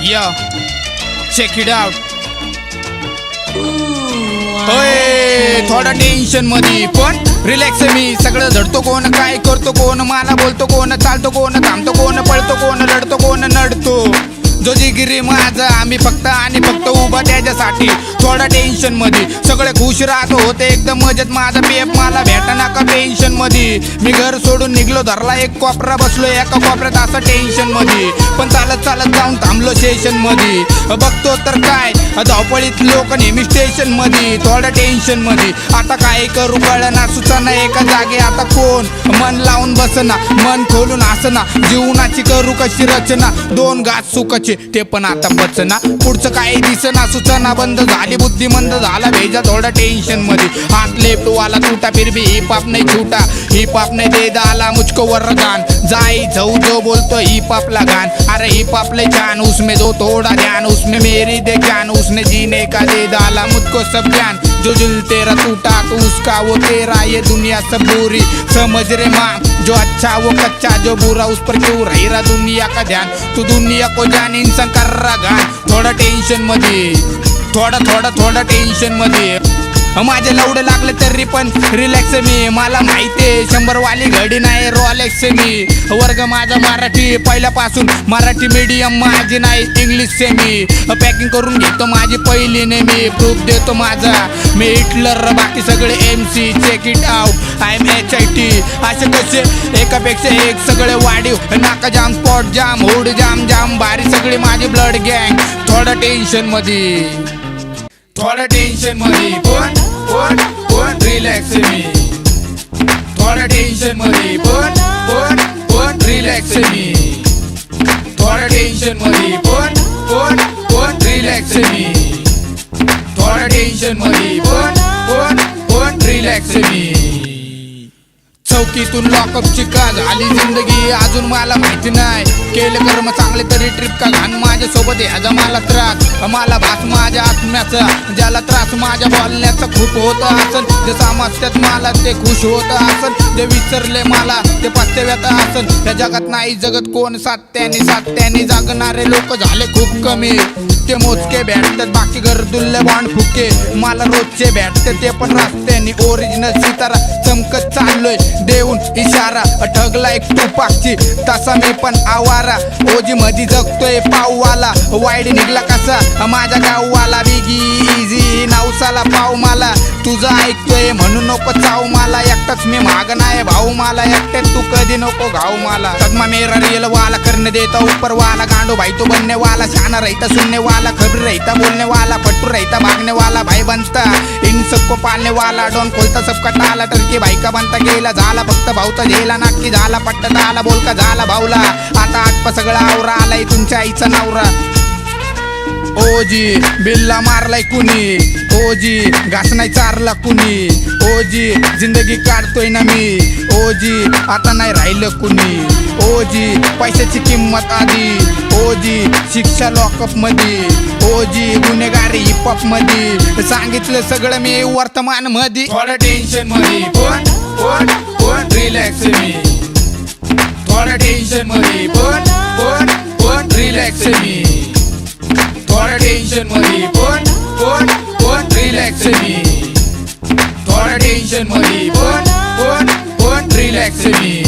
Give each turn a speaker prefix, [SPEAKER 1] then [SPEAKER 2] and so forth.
[SPEAKER 1] Yo, check it out. होय थोडा tension मध्ये पण रिलॅक्स मी. सगळं झडतो कोण, काय करतो कोण, मला बोलतो कोण, चालतो कोण, थांबतो कोण, पळतो कोण, लढतो कोण, नडतो जो जिगिरी माझा. आम्ही फक्त आणि फक्त उभा त्याच्यासाठी. थोडा टेन्शन मध्ये सगळे खुश राहतो, होते एकदम मजेत. माझा पेप मला भेटना का टेन्शन मध्ये. मी घर सोडून निघलो, धरला एक कोपरा, बसलो एका कोपऱ्यात असं टेन्शन मध्ये. पण चालत चालत जाऊन थांबलो स्टेशन मध्ये. बघतो तर काय धावपळीत लोक नेहमी स्टेशन मध्ये. थोडा टेन्शन मध्ये आता काय करू कळना, सुचना एका जागे आता कोण. मन लावून बसना, मन खोलून हसना, जीवनाची करू कशी रचना. दोन घास सुखाचे ते पण आता बचना, पुढचं काही दिसना, सुचना बंद झाली, बुद्धी मंद झाला भेजा. थोडा टेन्शन मध्ये हात लेफ्ट वाला टूटा, फिर भी हिप हॉप नहीं छूटा, हिप हॉप ने दे डाला मुझको वरदान. जाई जाऊ जो बोलतो हिप हॉप ला गान. अरे हिप हॉप ले जान, उसमें दो थोड़ा ध्यान, उसमें मेरी दे ज्ञान, उसने जीने का दे डाला मुझको सब ज्ञान. जो दिल तेरा टूटा तो उसका वो तेरा, ये दुनिया सब बुरी समझ रे माँ. जो अच्छा वो कच्चा, जो बुरा उस पर क्यों रही रहा दुनिया का ध्यान. तू दुनिया को जान, इंसान कर रहा गान. थोडा टेन्शन मध्ये, थोडा टेन्शन मध्ये. माझे लवडे लागले तरी पण रिलॅक्स मी. मला माहितीये 100 वाली घडी नाही रोलेक्स मी. वर्ग माझा मराठी पहिल्यापासून, मराठी मीडियम माझी नाही इंग्लिश से मी. पॅकिंग करून घेतो माझी पहिली नेहमी, प्रूफ देतो माझा मी हिटलर. बाकी सगळे MC check it out, I am HIT. असे कसे एकापेक्षा एक सगळे वाढीव, नाका जाम, स्पॉट जाम, हुड जाम जाम भारी, सगळी माझी ब्लड गँग. थोडा टेन्शन मध्ये, थोडा टेन्शन मध्ये पण रिलॅक्स मी. थोडा टेन्शन मध्ये पण रिलॅक्स मी. थोडा टेन्शन मध्ये पण रिलॅक्स मी. थोडा टेन्शन मध्ये पण रिलॅक्स मी. चौकीतून लॉकअपची का झाली जिंदगी अजून मला माहिती नाही. केले कर्म चांगले तरी ट्रिप का घाण. माझ्यासोबत याचा मला त्रास, मला भास माझ्या आत्म्याचा. ज्याला त्रास माझ्या बोलण्याचा खूप होत असन, जे समजतात मला ते खुश होत असन, जे विसरले मला ते पस्ताव्यात असन. या जगात नाही जगत कोण सात्याने जागणारे लोक झाले खूप कमी. ते मोजके भेटतात, बाकी गर्दुल्ले बॉन्ड फुके. मला रोजचे भेटते ते पण रस्त्याने. ओरिजिनल सितारा चमकत चाललोय, देऊन इशारा. ठगला एक तुपाकची तसा मी पण आवारा. ओजी मधी जगतोय पाववाला, वाईड निघला कसा माझ्या गाववाला. बिगी इझी नावसाला पाव मला, तुझं ऐकतोय म्हणून नको चाव मला. एकटाच मी माग नाही भाऊ मला, एकट्यात तू कधी नको घाव मला. सदमा मेरा रियल वाला, करने देता ऊपर वाला. गांडो भाई तो बनने वाला, शाना रहता सुनने वाला, खबर रहता बोलने वाला, पट्टू रहता भागने वाला. भाई बनता इन सबको पालने वाला, डॉन खोलता सबका टाला. टर्की भाई का बनता गेला, झाला फक्त भाऊचा झेला. नाटकी झाला पट्टत आला, बोलका झाला भाऊला. आता आटपा सगळा आवरा आलाय तुमच्या आईचा नवरा. ओजी बिल्ला मारलाय कुणी, ओजी घास नाही चारला कुणी. ओजी जिंदगी काढतोय ना मी, ओजी आता नाही राहिलं कुणी. ओजी पैशाची किंमत आधी, ओजी शिक्षा लॉकअप मध्ये, ओजी गुन्हेगारी हिप हॉप मध्ये. सांगितलं सगळं मी वर्तमान मध्ये. थोडा टेन्शन मध्ये पण रिलॅक्स मी. थोडा टेन्शन मध्ये पण रिलॅक्स मी. थोडा टेन्शन मध्ये पण रिलॅक्स मी. थोडा टेन्शन मध्ये पण रिलॅक्स मी.